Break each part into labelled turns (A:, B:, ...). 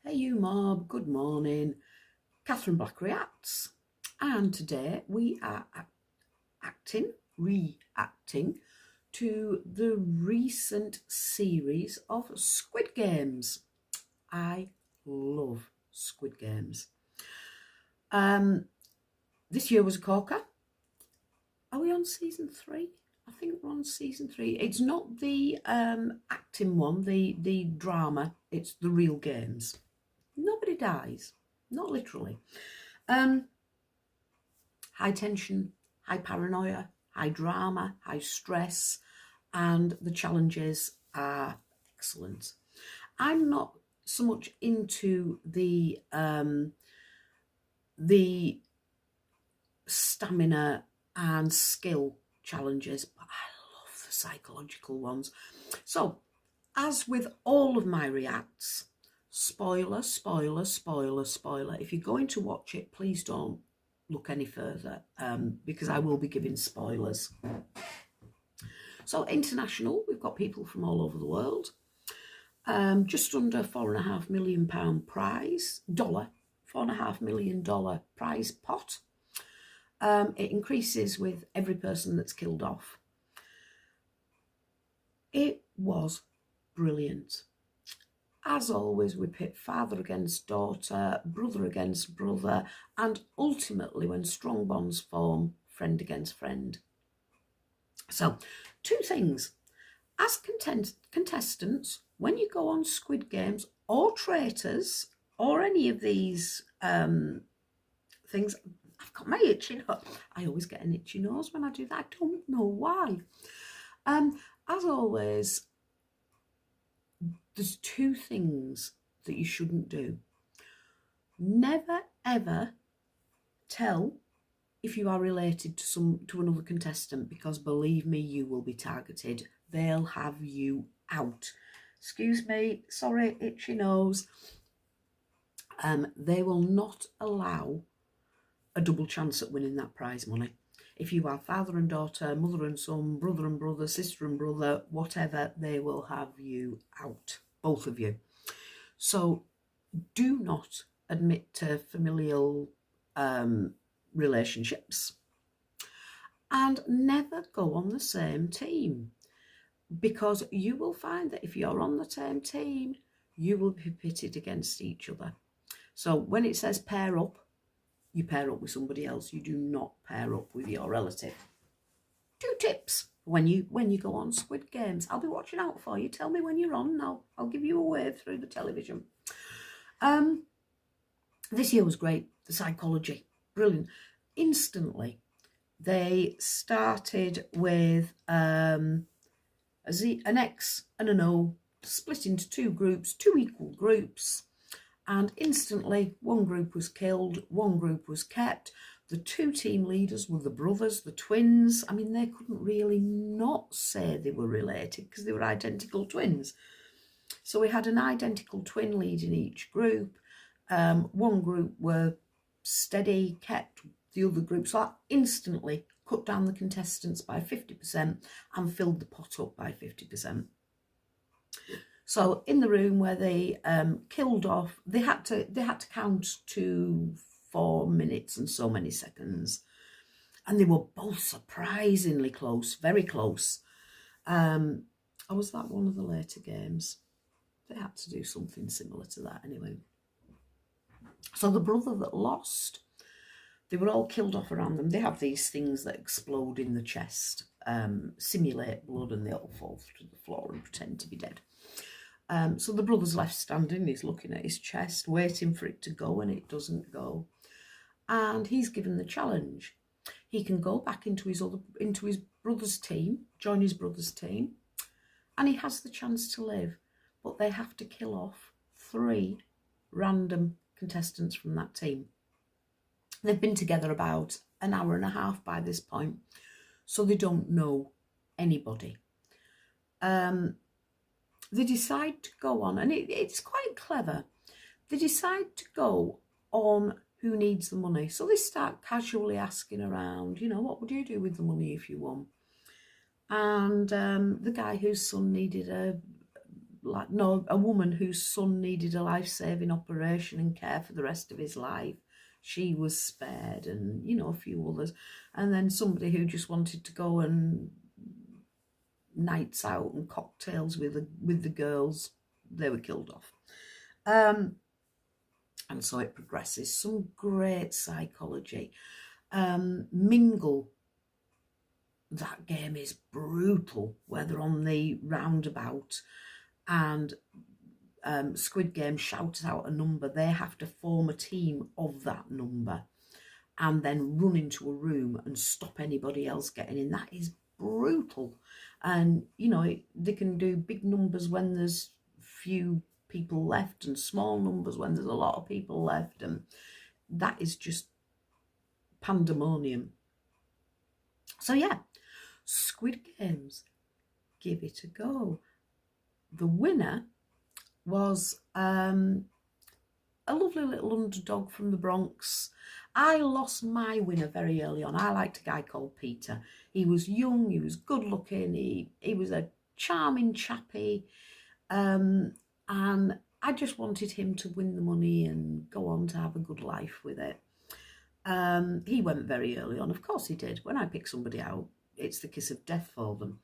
A: Hey you mob, good morning. Katherine Black reacts, and today we are reacting to the recent series of Squid Games. I love Squid Games. This year was a corker. Are we on season 3? I think we're on season 3. It's not the acting one, the drama. It's the real games. Nobody dies, not literally. High tension, high paranoia, high drama, high stress, and the challenges are excellent. I'm not so much into the stamina and skill challenges, but I love the psychological ones. So, as with all of my reacts, spoiler, spoiler, spoiler, spoiler. If you're going to watch it, please don't look any further because I will be giving spoilers. So international, we've got people from all over the world. Just under £4.5 million prize, $4.5 million prize pot. It increases with every person that's killed off. It was brilliant. As always, we pit father against daughter, brother against brother, and ultimately, when strong bonds form, friend against friend. So, two things. As contestants, when you go on Squid Games or Traitors or any of these things, I've got my itchy nose. I always get an itchy nose when I do that. I don't know why. As always, there's two things that you shouldn't do. Never ever tell if you are related to another contestant, because believe me, you will be targeted. They'll have you out. Excuse me, sorry, itchy nose. They will not allow a double chance at winning that prize money. If you are father and daughter, mother and son, brother and brother, sister and brother, whatever, they will have you out, both of you. So do not admit to familial relationships, and never go on the same team, because you will find that if you're on the same team, you will be pitted against each other. So when it says pair up, you pair up with somebody else. You do not pair up with your relative. 2 tips when you go on Squid Games. I'll be watching out for you. Tell me when you're on, and I'll give you a wave through the television. This year was great. The psychology, brilliant. Instantly, they started with an X and an O, split into 2 groups, 2 equal groups. And instantly, one group was killed, one group was kept. The 2 team leaders were the brothers, the twins. I mean, they couldn't really not say they were related because they were identical twins. So we had an identical twin leading each group. One group were steady, kept the other group. So that instantly cut down the contestants by 50% and filled the pot up by 50%. So in the room where they killed off, they had to count to 4 minutes and so many seconds, and they were both surprisingly close, very close. Or was that one of the later games? They had to do something similar to that anyway. So the brother that lost, they were all killed off around them. They have these things that explode in the chest, simulate blood, and they all fall to the floor and pretend to be dead. So the brother's left standing, he's looking at his chest, waiting for it to go, and it doesn't go. And he's given the challenge. He can go back into his brother's team, join his brother's team, and he has the chance to live. But they have to kill off 3 random contestants from that team. They've been together about an hour and a half by this point, so they don't know anybody. They decide to go on, and it's quite clever. They decide to go on who needs the money. So they start casually asking around, what would you do with the money if you won? And the guy whose son needed a like, no, a woman whose son needed a life-saving operation and care for the rest of his life. She was spared, and, you know, a few others. And then somebody who just wanted to go and nights out and cocktails with the girls, they were killed off. And so it progresses. Some great psychology. Mingle. That game is brutal, where they're on the roundabout and Squid Game shouts out a number. They have to form a team of that number and then run into a room and stop anybody else getting in. That is brutal. And, you know, they can do big numbers when there's few people left and small numbers when there's a lot of people left. And that is just pandemonium. So, yeah. Squid Games, give it a go. The winner was a lovely little underdog from the Bronx. I lost my winner very early on. I liked a guy called Peter. He was young, he was good looking, he was a charming chappy, and I just wanted him to win the money and go on to have a good life with it. He went very early on, of course he did. When I pick somebody out, it's the kiss of death for them.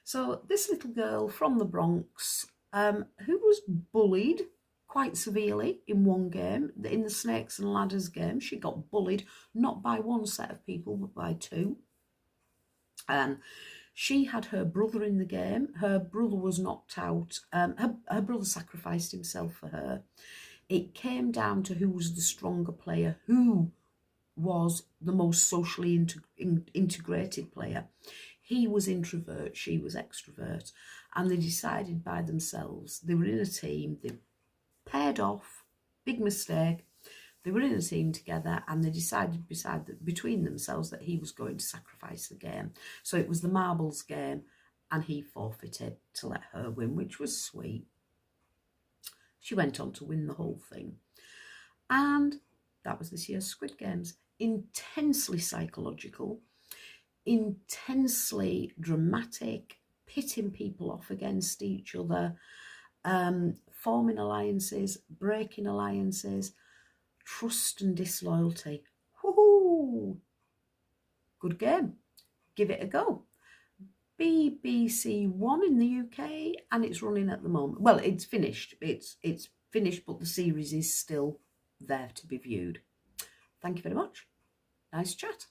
A: So this little girl from the Bronx, who was bullied quite severely in one game, in the Snakes and Ladders game, she got bullied, not by one set of people, but by two. She had her brother in the game. Her brother was knocked out. Her brother sacrificed himself for her. It came down to who was the stronger player, who was the most socially integrated player. He was introvert, she was extrovert, and they decided by themselves. They were in a team, they paired off, big mistake. They were in a team together and they decided between themselves that he was going to sacrifice the game. So it was the marbles game and he forfeited to let her win, which was sweet. She went on to win the whole thing. And that was this year's Squid Games. Intensely psychological, intensely dramatic, pitting people off against each other, forming alliances, breaking alliances, trust and disloyalty. Woohoo! Good game. Give it a go. BBC One in the UK, and it's running at the moment. Well, it's finished. It's finished, but the series is still there to be viewed. Thank you very much. Nice chat.